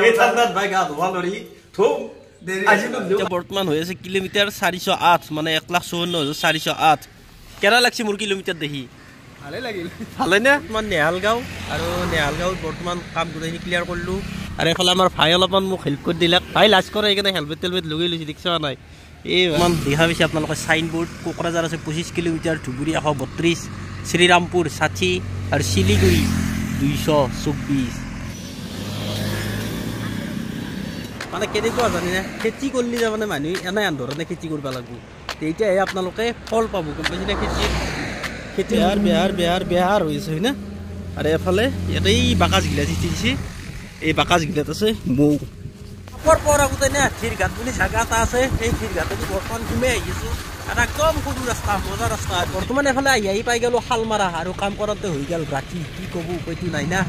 এই ঠাণ্ডাত ভাই গা ধোৱা নৰি থম আজি বৰ্তমান হৈ আছে কিলোমিটাৰ 408 মানে 1,54,408 কেৰা লাগছে মোৰ কিলোমিটাৰ দেখি ভালে লাগিল ভালে নে তোমাৰ নেহালগাঁও আৰু নেহালগাঁৱত বৰ্তমান কাম গোটেইখিনি ক্লিয়াৰ কৰিলো আৰু এফালে আমাৰ ভাই অলপমান মোক হেল্প কৰি দিলাক ভাই লাজ কৰে এইকাৰণে হেলমেট তেলমেট লগাই লৈছে দেখিছা নাই এই ইমান দেখা পাইছে আপোনালোকে চাইনবোৰ্ড কোকৰাঝাৰ আছে 25 কিলোমিটাৰ ধুবুৰী 132 শ্ৰীৰামপুৰ 60 আৰু শিলিগুৰি 224 মানে কেনেকুৱা জানিনে খেতি কৰিলে যে মানে মানুহ এনে আন্ধৰণে খেতি কৰিব লাগিব তেতিয়াহে আপোনালোকে ফল পাব গম পাইছেনে খেতি বেহাৰ হৈ আছে হয় না আৰু এফালে ইয়াতে এই বাকাচ গিলা দিছে এই বাকাচ গিলাত আছে মৌ পৰ আগতে নে ক্ষীৰঘাট বুলি জাগা এটা আছে এই ক্ষীৰঘাটেদি বৰ্তমান ঘুমাই আহিছোঁ আৰু একদম সৰু ৰাস্তা মজা ৰাস্তা বৰ্তমান এফালে আহি পাই গ'লোঁ শালমাৰা আৰু কাম কৰোঁতে হৈ গ'ল ৰাতি কি ক'ব উপায়টো নাই না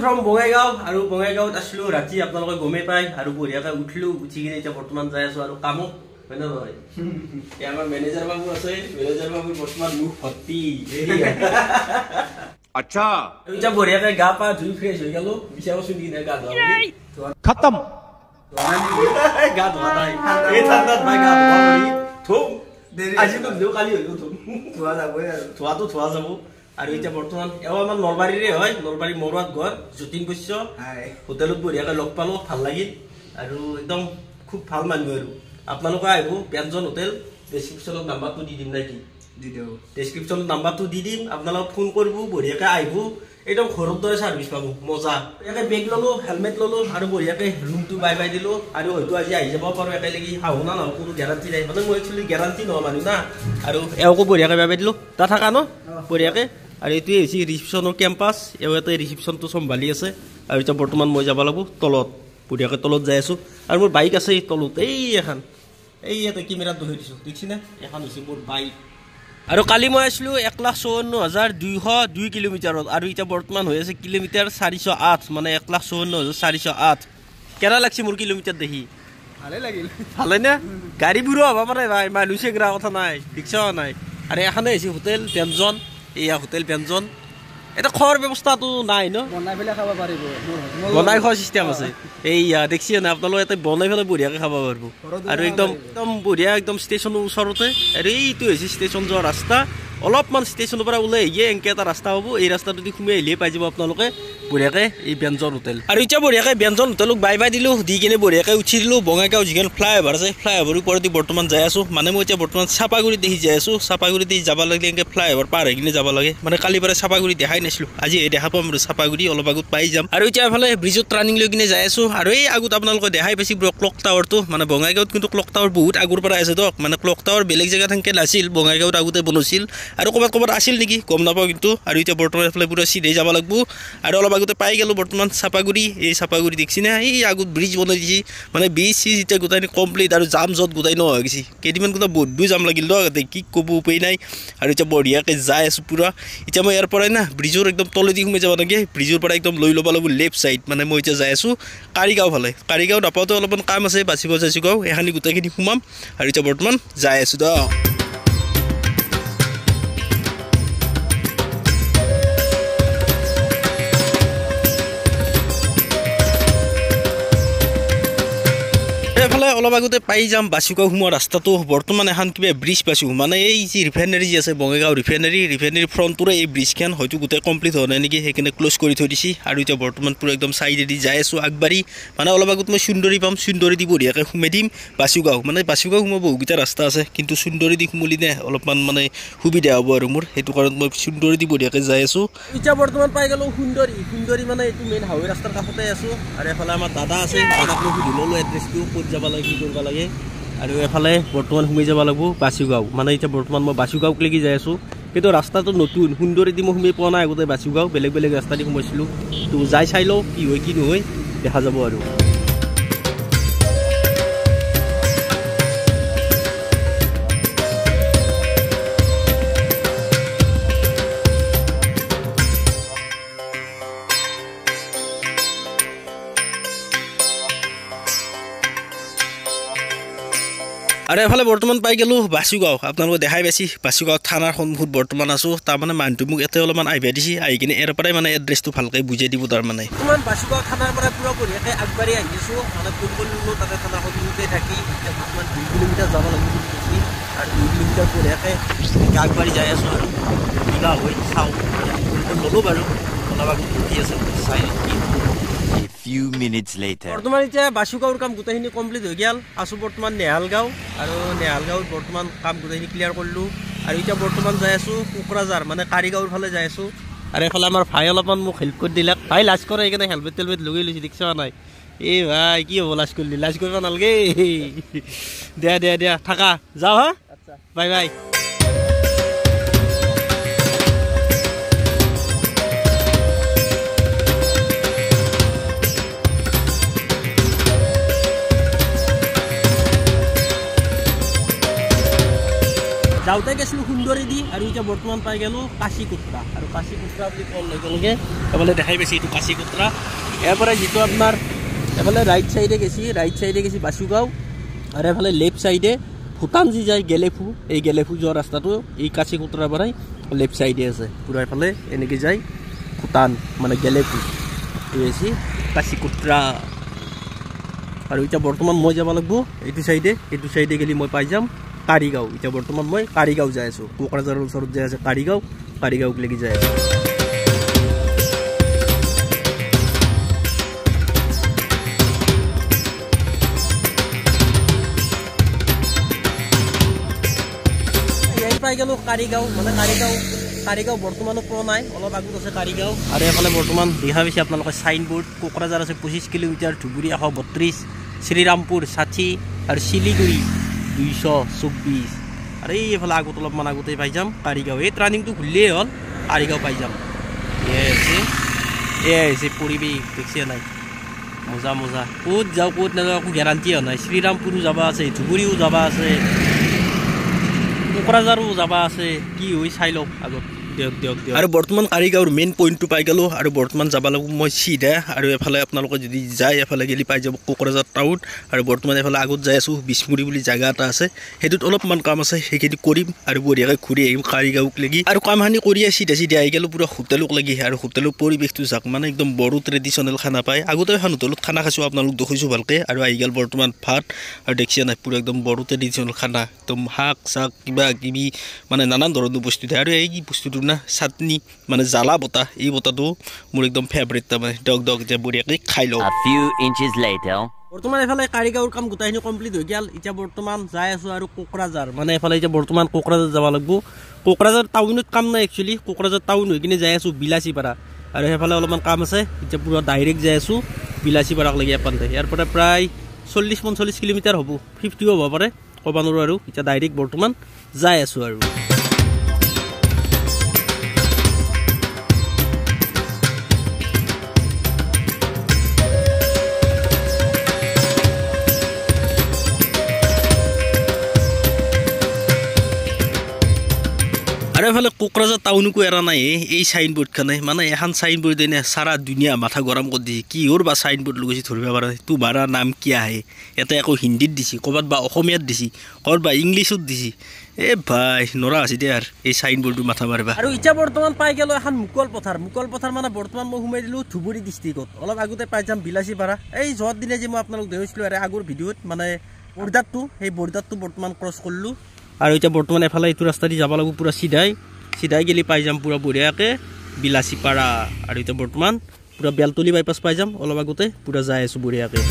from বঙাইগাঁও আৰু বঙাইগাঁৱত আছিলো ৰাতি আপোনালোকে গমেই পায় আৰু বঢ়িয়াকৈ উঠিলো উঠি কিনে এতিয়া বৰ্তমান যাই আছো আৰু কামত হয় না নহয় আমাৰ মেনেজাৰ বাবু আছে মেনেজাৰ বাবু বৰ্তমান মুখ ভৰ্তি আচ্ছা এতিয়া বঢ়িয়াকৈ গা পা ধুই ফ্ৰেছ হৈ গ'লো বিচাৰছো কিনে গা ধোৱা খতম গা ধোৱা নাই এই ঠাণ্ডাত ভাই গা ধোৱা নৰি থম আজি তো কালি হলো থম ধোৱা যাবই আৰু ধোৱাটো ধোৱা যাব আৰু এতিয়া বৰ্তমান এওঁ আমাৰ নলবাৰীৰে হয় নলবাৰী মৰুৱাত ঘৰ যতীন বৈশ্য হোটেলত বঢ়িয়াকৈ লগ পালো ভাল লাগিল আৰু একদম খুব ভাল মানুহ আৰু আপোনালোকে আহিব ব্যঞ্জন হোটেল ডেছক্ৰিপশ্যনত নাম্বাৰটো দি দিম নেকি দি দিওঁ ডেছক্ৰিপশ্যনত নাম্বাৰটো দি দিম আপোনালোকে ফোন কৰিব বঢ়িয়াকৈ আহিব একদম ঘৰৰ দৰে ছাৰ্ভিচ পাব মজা ইয়াতে বেগ ল'লো হেলমেট ল'লো আৰু বঢ়িয়াকৈ ৰুমটো বাই দিলোঁ আৰু হয়তো আজি আহি যাব পাৰোঁ একেলগে শাহু না নহওক কোনো গেৰাণ্টি নাই মানে মই একচুৱেলি গেৰাণ্টি নহয় মানুহ না আৰু এওঁকো বঢ়িয়াকৈ বাই দিলোঁ তাত থাকা ন বঢ়িয়াকৈ আৰু এইটোৱে হৈছে ৰিচিপশ্যনৰ কেম্পাছ এওঁ ইয়াতে ৰিচিপশ্যনটো চম্ভালি আছে আৰু এতিয়া বৰ্তমান মই যাব লাগিব তলত বঢ়িয়াকৈ তলত যাই আছোঁ আৰু মোৰ বাইক আছে তলত এই এখন এই ইয়াতে কেমেৰাত ধৰি দিছোঁ দেখিছেনে এখন হৈছে মোৰ বাইক আৰু কালি মই আছিলোঁ 1,54,202 কিলোমিটাৰত আৰু এতিয়া বৰ্তমান হৈ আছে কিলোমিটাৰ 408 মানে 1,54,408 কেৰা লাগছে মোৰ কিলোমিটাৰ দেখি ভালে লাগিল ভালে নে গাড়ীবোৰো হ'ব পাৰে ভাই মানুহ চেগৰা কথা নাই দেখিছা নাই আৰু এখনে হৈছে হোটেল ব্যঞ্জন এয়া হোটেল ব্যঞ্জন এটা খোৱাৰ ব্যৱস্থাটো নাই ন বনাই পেলাই খাব পাৰিব বনাই খোৱাৰ চিষ্টেম আছে এইয়া দেখিছে না আপোনালোকে ইয়াতে বনাই পেলাই বঢ়িয়াকৈ খাব পাৰিব আৰু একদম বঢ়িয়া একদম ষ্টেচনৰ ওচৰতে আৰু এইটো হৈছে ষ্টেচন যোৱা ৰাস্তা অলপমান ষ্টেচনৰ পৰা ওলাই আহিয়ে এনেকৈ এটা ৰাস্তা হ'ব এই ৰাস্তাটো দি সোমাই আহিলে পাই যাব আপোনালোকে বঢ়িয়াকৈ এই ব্যঞ্জন হোটেল আৰু এতিয়া বঢ়িয়াকৈ ব্যঞ্জন হোটেলক বাই দিলোঁ দি কিনে বঢ়িয়াকৈ উঠি দিলোঁ বঙাইগাঁও যিখন ফ্লাইঅভাৰ আছে ফ্লাইঅভাৰৰ ওপৰেদি বৰ্তমান যাই আছোঁ মানে মই এতিয়া বৰ্তমান চাপাগুৰিত দেখি যাই আছোঁ চাপাগুৰিত যাব লাগিলে এনেকৈ ফ্লাইঅভাৰ পাৰ হৈ কিনে যাব লাগে মানে কালিৰ পৰা চাপাগুৰি দেখাই নাছিলোঁ আজি দেখা পাম আৰু চাপাগুৰি অলপ আগত পাই যাম আৰু এতিয়া এফালে ব্ৰিজত টাৰ্ণিং লৈ কিনে যাই আছোঁ আৰু এই আগত আপোনালোকে দেখাই পাইছে ক্লক টাৱাৰটো মানে বঙাইগাঁৱত কিন্তু ক্লক টাৱাৰ বহুত আগৰ পৰা আছে দিয়ক মানে ক্লক টাৱাৰ বেলেগ জেগাত সেনেকৈ নাছিল বঙাইগাঁৱত আগতে বনাইছিল আৰু ক'ৰবাত আছিল নেকি গম নাপাওঁ কিন্তু আৰু এতিয়া বৰ্তমান এফালে পুৰা চিধাই যাব লাগিব আৰু অলপ আগতে পাই গ'লোঁ বৰ্তমান চাপাগুৰি এই চাপাগুৰি দেখিছে না এই আগত ব্ৰিজ বনাই দিছে মানে ব্ৰিজ চিজ এতিয়া গোটাই কমপ্লিট আৰু জাম য'ত গোটাই নোহোৱা হৈ গৈছে কেইদিনমান গোটেই বহুত জাম লাগিল ন কি ক'ব উপায় নাই আৰু এতিয়া বঢ়িয়াকৈ যাই আছোঁ পূৰা এতিয়া মই ইয়াৰ পৰাই না ব্ৰিজৰ একদম তলেদি সোমাই যাব লাগে ব্ৰিজৰ পৰা একদম লৈ ল'ব লাগিব লেফ্ট ছাইড মানে মই এতিয়া যাই আছোঁ কাৰিগাঁও ফালে কাৰিগাঁও নাপাওঁতে অলপমান কাম আছে বাচিব চাইছোঁ গাঁও এখানি গোটেইখিনি সোমাম আৰু এতিয়া বৰ্তমান যাই আছোঁ দ এফালে অলপ আগতে পাই যাম বাচুগাঁও সোমোৱা ৰাস্তাটো বৰ্তমান এখন কিবা ব্ৰিজ পাইছোঁ মানে এই যি ৰিফাইনাৰী যি আছে বঙাইগাঁও ৰিফাইনাৰী ফ্ৰণ্টটোৰে এই ব্ৰিজখন হয়তো গোটেই কমপ্লিট হোৱা নাই নেকি সেইকাৰণে ক্ল'জ কৰি থৈ দিছে আৰু এতিয়া বৰ্তমান পূৰা একদম চাইডেদি যাই আছোঁ আগবাঢ়ি মানে অলপ আগত মই সুন্দৰী পাম সুন্দৰী দি বঢ়িয়াকৈ সোমাই দিম বাচুগাঁও মানে বাচুগাঁও সোমাব বহুকেইটা ৰাস্তা আছে কিন্তু সুন্দৰী দি সোমলি নে অলপমান মানে সুবিধা হ'ব আৰু মোৰ সেইটো কাৰণত মই সুন্দৰী দি বঢ়িয়াকৈ যাই আছোঁ এতিয়া বৰ্তমান পাই গ'লোঁ সুন্দৰী মানে এইটো মেইন হাইৱে ৰাস্তাৰ কাষতে আছোঁ আৰু এফালে আমাৰ দাদা আছে দাদাক মই সুধি ল'লোঁ এড্ৰেছটো ক'ত যাব লাগে কি কৰিব লাগে আৰু এফালে বৰ্তমান সোমাই যাব লাগিব বাচুগাঁও মানে এতিয়া বৰ্তমান মই বাচুগাঁৱলৈকে যাই আছোঁ কিন্তু ৰাস্তাটো নতুন সুন্দৰীদি মই সোমাই পোৱা নাই আগতে বাচুগাঁও বেলেগ ৰাস্তা দি সোমাইছিলোঁ তো যাই চাই লওঁ কি হয় কি নহয় দেখা যাব আৰু আৰু এফালে বৰ্তমান পাই গ'লোঁ বাচুগাঁও আপোনালোকে দেখাই পাইছি বাচুগাঁও থানাৰ সন্মুখত বৰ্তমান আছোঁ তাৰমানে মানুহটো মোক এতে অলপমান আহিবা দিছে আহি কিনে ইয়াৰ পৰাই মানে এড্ৰেছটো ভালকৈ বুজাই দিব তাৰমানে বৰ্তমান বাচুগাঁও থানাৰ পৰা পুৰা বঢ়িয়াকৈ আগবাঢ়ি আহিছোঁ মানে ফোন কৰিলোঁ তাতে থানা সন্মুখতে থাকি এতিয়া বৰ্তমান 2 কিলোমিটাৰ যাব লাগিব বুলি কৈছি আৰু 2 কিলোমিটাৰ বঢ়িয়াকৈ আগবাঢ়ি যাই আছোঁ আৰু মিলা হৈ চাওঁ ল'লোঁ বাৰু অলপ আগত উঠি আছে চাই few minutes later বৰ্তমান এতিয়া বাচুগাঁওৰ কাম গোটেইখিনি কমপ্লিট হৈ গ'ল আছোঁ বৰ্তমান নেহালগাঁও আৰু নেহালগাঁৱত বৰ্তমান কাম গোটেইখিনি ক্লিয়াৰ কৰিলোঁ আৰু এতিয়া বৰ্তমান যাই আছোঁ কোকৰাঝাৰ মানে কাৰিগাঁৱৰ ফালে যাই আছোঁ আৰু এইফালে আমাৰ ভাই অলপমান মোক হেল্প কৰি দিলাক ভাই লাজ কৰে সেইকাৰণে হেলমেট তেলমেট লগাই লৈছে দেখিছা নাই এই ভাই কি হ'ব লাজ কৰিলি লাজ কৰিব নালাগে দিয়া থাকা যাওঁ হা বাই বাই যাওঁতে গেছিলোঁ সুন্দৰীদি আৰু এতিয়া বৰ্তমান পাই গ'লোঁ কাশীকুট্ৰা আৰু কাশীকুট্ৰা বুলি কোৱাৰ লগে লগে এইফালে দেখাই পাইছে এইটো কাশীকুট্ৰা ইয়াৰ পৰা যিটো আপোনাৰ এইফালে ৰাইট চাইডে গেছি বাচুগাঁও আৰু এইফালে লেফ্ট চাইডে ভূটান যি যায় গেলেফু এই গেলেফু যোৱা ৰাস্তাটো এই কাশীকুট্ৰাৰ পৰাই লেফ্ট চাইডে আছে পূৰা এইফালে এনেকৈ যায় ভূটান মানে গেলেফু এই হৈছে কাশীকুট্ৰা আৰু এতিয়া বৰ্তমান মই যাব লাগিব এইটো চাইডে গেলি মই পাই যাম কাৰিগাঁও এতিয়া বৰ্তমান মই কাৰিগাঁও যাই আছোঁ কোকৰাঝাৰৰ ওচৰত যাই আছে কাৰিগাঁৱক লাগি যাই আছোঁ ইয়াৰ পাই গ'লোঁ কাৰিগাঁও মানে কাৰিগাঁও বৰ্তমানো পোৱা নাই অলপ আগত আছে কাৰিগাঁও আৰু এইফালে বৰ্তমান দেখা পাইছে আপোনালোকে চাইনবোৰ্ড কোকৰাঝাৰ আছে 25 কিলোমিটাৰ ধুবুৰী 132 শ্ৰীৰামপুৰ 60 আৰু শিলিগুৰি 224 আৰু এইফালে আগত অলপমান আগতেই পাই যাম কাৰিগাঁও এই ট্ৰানিংটো খুলিলেই হ'ল কাৰিগাঁও পাই যাম এয়াই হৈছে পৰিৱেশ দেখিছে নাই মজা ক'ত যাওঁ ক'ত নাযাওঁ একো গেৰাণ্টি হোৱা নাই শ্ৰীৰামপুৰো যাব আছে ধুবুৰীও যাব আছে কোকৰাঝাৰো যাব আছে কি হৈ চাই লওক আগত দিয়ক আৰু বৰ্তমান কাৰিগাঁৱৰ মেইন পইণ্টটো পাই গ'লোঁ আৰু বৰ্তমান যাব লাগিব মই চিধা আৰু এফালে আপোনালোকে যদি যায় এফালে গেলি পাই যাব কোকৰাঝাৰ টাউন আৰু বৰ্তমান এফালে আগত যাই আছোঁ বিষ্মুৰি বুলি জেগা এটা আছে সেইটোত অলপমান কাম আছে সেইখিনি কৰিম আৰু বঢ়িয়াকৈ ঘূৰি আহিম কাৰিগাঁৱক লাগি আৰু কামখিনি কৰি চিধা আহি গ'লোঁ পুৰা হোটেলক লাগি আৰু হোটেলৰ পৰিৱেশটো যাক মানে একদম বড়ো ট্ৰেডিশ্যনেল খানা পায় আগতে এখন হোটেলত খানা খাইছোঁ আপোনালোক দেখিছোঁ ভালকৈ আৰু আহি গ'ল বৰ্তমান ভাত আৰু দেখিছে নাই পুৰা একদম বড়ো ট্ৰেডিশ্যনেল খানা একদম শাক চাক কিবা কিবি মানে নানান ধৰণৰ বস্তু দিয়ে আৰু এই বস্তুটো না চাটনি মানে জ্বালা বটা এই বটাটো মোৰ একদম ফেভৰেট তাৰমানে দক যে বঢ়িয়াকৈ খাই লওঁ বৰ্তমান এফালে কাৰিগাঁৱৰ কাম গোটেইখিনি কমপ্লিট হৈ গ'ল এতিয়া বৰ্তমান যাই আছোঁ আৰু কোকৰাঝাৰ মানে এফালে এতিয়া বৰ্তমান কোকৰাঝাৰ যাব লাগিব কোকৰাঝাৰ টাউনত কাম নাই একচুৱেলি কোকৰাঝাৰ টাউন হৈ কিনে যাই আছোঁ বিলাচীপাৰা আৰু সেইফালে অলপমান কাম আছে এতিয়া পুৰা ডাইৰেক্ট যাই আছোঁ বিলাচীপাৰাক লাগি এপালতে ইয়াৰ পৰা প্ৰায় 40-45 কিলোমিটাৰ হ'ব 50 হ'ব পাৰে ক'ব নোৱাৰোঁ আৰু এতিয়া ডাইৰেক্ট বৰ্তমান যাই আছোঁ আৰু আৰু এফালে কোকৰাঝাৰ টাউনকো এৰা নাই এই চাইনবোৰ্ডখনে মানে এখন চাইনবোৰ্ড এনে সাৰা দুনিয়া মাথা গৰম কৰি দিছে কিহৰ বা চাইনবোৰ্ড লগাইছে ধৰিব পৰা তোমাৰ নাম কি আহে ইয়াতে আকৌ হিন্দীত দিছে ক'ৰবাত বা অসমীয়াত দিছে ক'ৰবাত বা ইংলিছত দিছে ভাই নৰা আছে দে আৰু এই চাইনবোৰ্ডটো মাথা মাৰিবা আৰু এতিয়া বৰ্তমান পাই গ'লোঁ এখন মুকল পথাৰ মানে বৰ্তমান মই সোমাই দিলোঁ ধুবুৰী ডিষ্ট্ৰিক্টত অলপ আগতে পাই যাম বিলাচীপাৰা এই যোৱাৰ দিনে যে মই আপোনালোক দেখিছিলোঁ আৰু আগৰ ভিডিঅ'ত মানে বৰ্ডাৰটো সেই বৰ্ডাৰটো বৰ্তমান ক্ৰছ কৰিলোঁ আৰু এতিয়া বৰ্তমান এফালে এইটো ৰাস্তা দি যাব লাগিব পুৰা চিধাই গেলি পাই যাম পুৰা বঢ়িয়াকৈ বিলাচীপাৰা আৰু এতিয়া বৰ্তমান পুৰা বেলতলি বাইপাছ পাই যাম অলপ আগতে পুৰা যাই আছোঁ বঢ়িয়াকৈ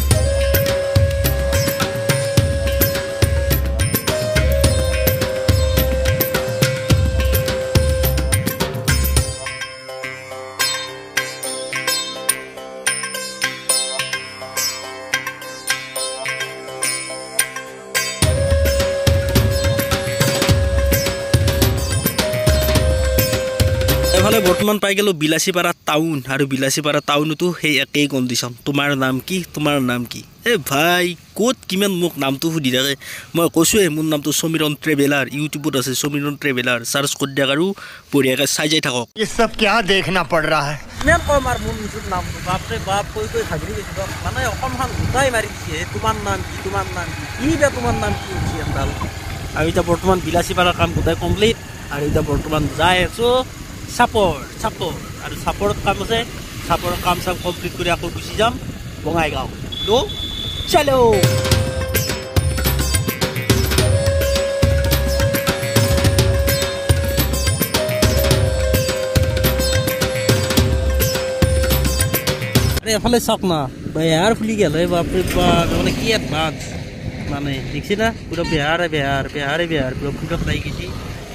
এফালে বৰ্তমান পাই গ'লোঁ বিলাচীপাৰা টাউন আৰু বিলাচীপাৰা টাউনতো সেই একেই কণ্ডিশ্যন তোমাৰ নাম কি ভাই ক'ত কিমান মোক নামটো সুধি থাকে মই কৈছোঁৱে মোৰ নামটো সমীৰণ ট্ৰেভেলাৰ ইউটিউবত আছে সমীৰণ ট্ৰেভেলাৰ চাৰ্চ কৰি দিয়ক আৰু বঢ়িয়াকৈ চাই যাই থাকক ये सब क्या देखना पड़ रहा है ইমান কম আৰু মোৰ নিজৰ নামটো বাপৰে বাপ কৈ ভাগৰি গৈছোঁ মানে অসমখন গোটাই মাৰি দিছে তোমাৰ নাম কি তোমাৰ নাম কি বা তোমাৰ নাম কি হৈছে এডাল আৰু এতিয়া বৰ্তমান বিলাচী পাৰাৰ কাম গোটাই কমপ্লিট আৰু এতিয়া বৰ্তমান যাই আছোঁ চাপৰ আৰু চাপৰত কাম আছে চাপৰৰ কাম চাম কমপ্লিট কৰি আকৌ গুচি যাম বঙাইগাঁও তো চলো এফালে চাওক না বেহাৰ ফুলি গেল বাপৰে বাপ মানে কি এডভান্স মানে দেখছি না পুৰা বেহাৰে বেহাৰ পুৰা ফুল পাই গৈছে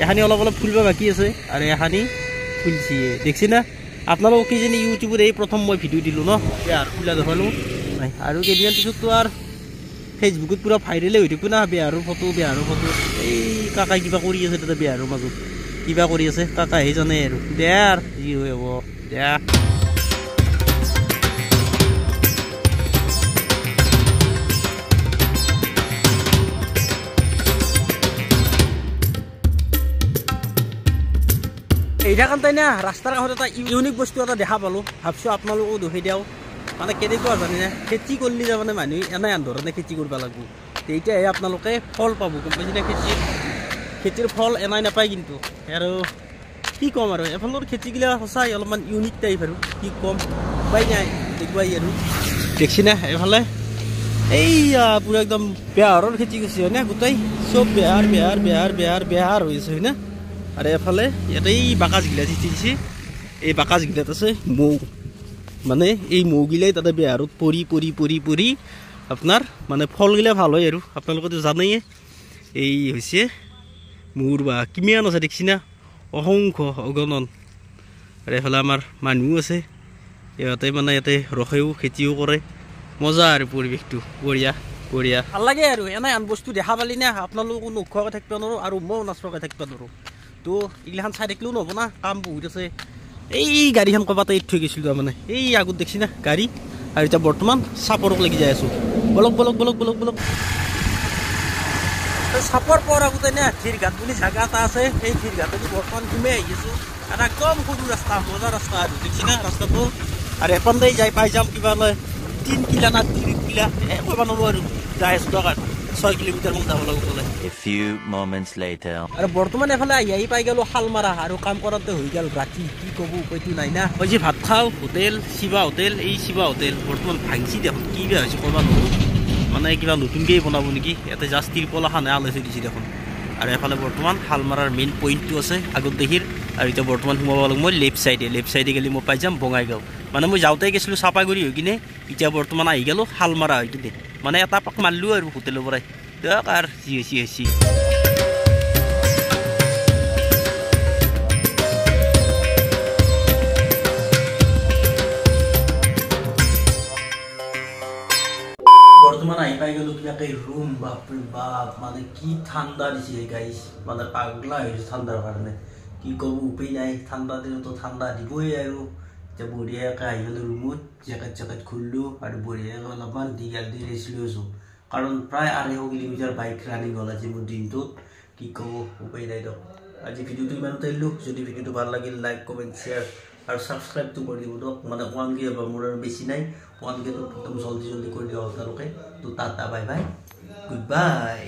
এখানি অলপ ফুলব বাকী আছে আৰু এখানি ফুলছি দেখছি না আপোনালোক কিজানি ইউটিউবত এই প্ৰথম মই ভিডিঅ' দিলোঁ ন বেহাৰ ফুলা দেখালোঁ নাই আৰু কেইদিনমান পিছততো আৰু ফেচবুকত পুৰা ভাইৰেলে হৈ থাকিব না বেহাৰৰ ফটো এই কাকাই কিবা কৰি আছে তাতে বেহাৰৰ মাজত কিবা কৰি আছে কাকাহে জানে আৰু দে আৰু যি হৈ হ'ব দে এইটা কাৰণেই না ৰাস্তাৰ কাষত এটা ইউনিক বস্তু এটা দেখা পালোঁ ভাবছোঁ আপোনালোকেও দেখুৱাই দিওঁ মানে কেনেকুৱা জানেনে খেতি কৰিলে তাৰমানে মানুহে এনেই আন্ধৰণে খেতি কৰিব লাগিব তেতিয়াহে আপোনালোকে ফল পাব গম পাইছেনে খেতিৰ ফল এনাই নাপায় কিন্তু আৰু কি ক'ম আৰু এফালৰ খেতিগিলা সঁচাই অলপমান ইউনিক টাইপ আৰু কি ক'ম উপায় নাই দেখুৱাই আৰু দেখছি না এফালে এইয়া পুৰা একদম বেহাৰৰ খেতি কৰিছে হয়নে গোটেই চব বেহাৰ হৈ আছে হয়নে আৰু এফালে ইয়াতে এই বাকাচগিলা চিঠি দিছে এই বাকাচগিলাত আছে মৌ মানে এই মৌগিলাই তাতে বেহাৰত পৰি আপোনাৰ মানে ফলগিলা ভাল হয় আৰু আপোনালোকেতো জানেই এই হৈছে মৌৰ বা কিমান আছে দেখছি না অসংখ্য অগণন আৰু এফালে আমাৰ মানুহো আছে ইহঁতে মানে ইয়াতে ৰখেও খেতিও কৰে মজা আৰু পৰিৱেশটো বঢ়িয়া ভাল লাগে আৰু এনেই আন বস্তু দেখা পালি না আপোনালোকো নোখোৱাকৈ থাকিব নোৱাৰোঁ আৰু ময়ো নাচোৱাকৈ থাকিব নোৱাৰোঁ তো এইগিলাখান চাই থাকিলেও নহ'ব না কাম বহুত আছে এই গাড়ীখন ক'ৰবাত এৰি থৈ গৈছিলোঁ তাৰমানে এই আগত দেখছি না গাড়ী আৰু এতিয়া বৰ্তমান চাপৰক লাগি যাই আছোঁ বলক চাপৰ পোৱাৰ আগতে নে ধীৰঘাট বুলি জাগা এটা আছে সেই ধীৰঘাটেদি বৰ্তমান ঘুমাই আহি আছোঁ আৰু একদম সৰু ৰাস্তা মজা ৰাস্তা আৰু দেখছি না ৰাস্তাটো আৰু এখনতেই যাই পাই যাম কিবা লয় 3 কিলা না 3 কিলা ক'ব নোৱাৰোঁ আৰু যাই আছোঁ দৰকাৰ 6 কিলোমিটাৰ মান যাব লাগিব বোলে A few moments later আৰু বৰ্তমান এফালে আহি পাই গ'লো শালমাৰা আৰু কাম কৰাতে হৈ গ'ল ৰাতি কি ক'ব উপায়টো নাই না মই যে ভাত খাওঁ হোটেল শিৱা হোটেল এই শিৱা হোটেল বৰ্তমান ভাঙছি দেখোন কি বেয়া হৈছে ক'ব নোৱাৰোঁ মানে কিবা নতুনকৈ বনাব নেকি ইয়াতে জাষ্ট তিৰপল এখন আল হৈ দিছে দেখোন আৰু এফালে বৰ্তমান শালমাৰাৰ মেইন পইণ্টটো আছে আগত দেখিৰ আৰু এতিয়া বৰ্তমান সোমাব লাগিব মই লেফ্ট চাইডে গ'লে মই পাই যাম বঙাইগাঁও মানে মই যাওঁতে গৈছিলোঁ চাপাগুৰি হৈ কিনে এতিয়া বৰ্তমান আহি গ'লোঁ শালমাৰা হৈ কিনে মানে এটা পাক মাৰিলোঁ আৰু হোটেলৰ পৰাই দিয়ক আৰু যি হৈছে বৰ্তমান আহি পাই গ'লোঁ কিবাকে ৰুম বাপৰে বাপ মানে কি ঠাণ্ডা দিছে গাইছ মানে পাগলা হৈছে ঠাণ্ডাৰ কাৰণে কি ক'ব উপায় নাই ঠাণ্ডা দিনতো ঠাণ্ডা দিবই আৰু এতিয়া বঢ়িয়াকৈ আহি গ'লোঁ ৰুমত জেকেট খুলিলোঁ আৰু বঢ়িয়াকৈ অলপমান দীঘল দি ৰেষ্ট লৈ আছোঁ কাৰণ প্ৰায় 250 কিলোমিটাৰ বাইক ৰানিং হ'ল আজি মোৰ দিনটোত কি ক'ব উপায় নাই দিয়ক আজি ভিডিঅ'টো ইমানতে দিলোঁ যদি ভিডিঅ'টো ভাল লাগিল লাইক কমেণ্ট শ্বেয়াৰ আৰু ছাবস্ক্ৰাইবটো কৰি দিব দিয়ক মানে 1K বা মোৰ আৰু বেছি নাই 1K টো একদম জলদি কৰি দিয়ক আপোনালোকে তো tata bye bye good bye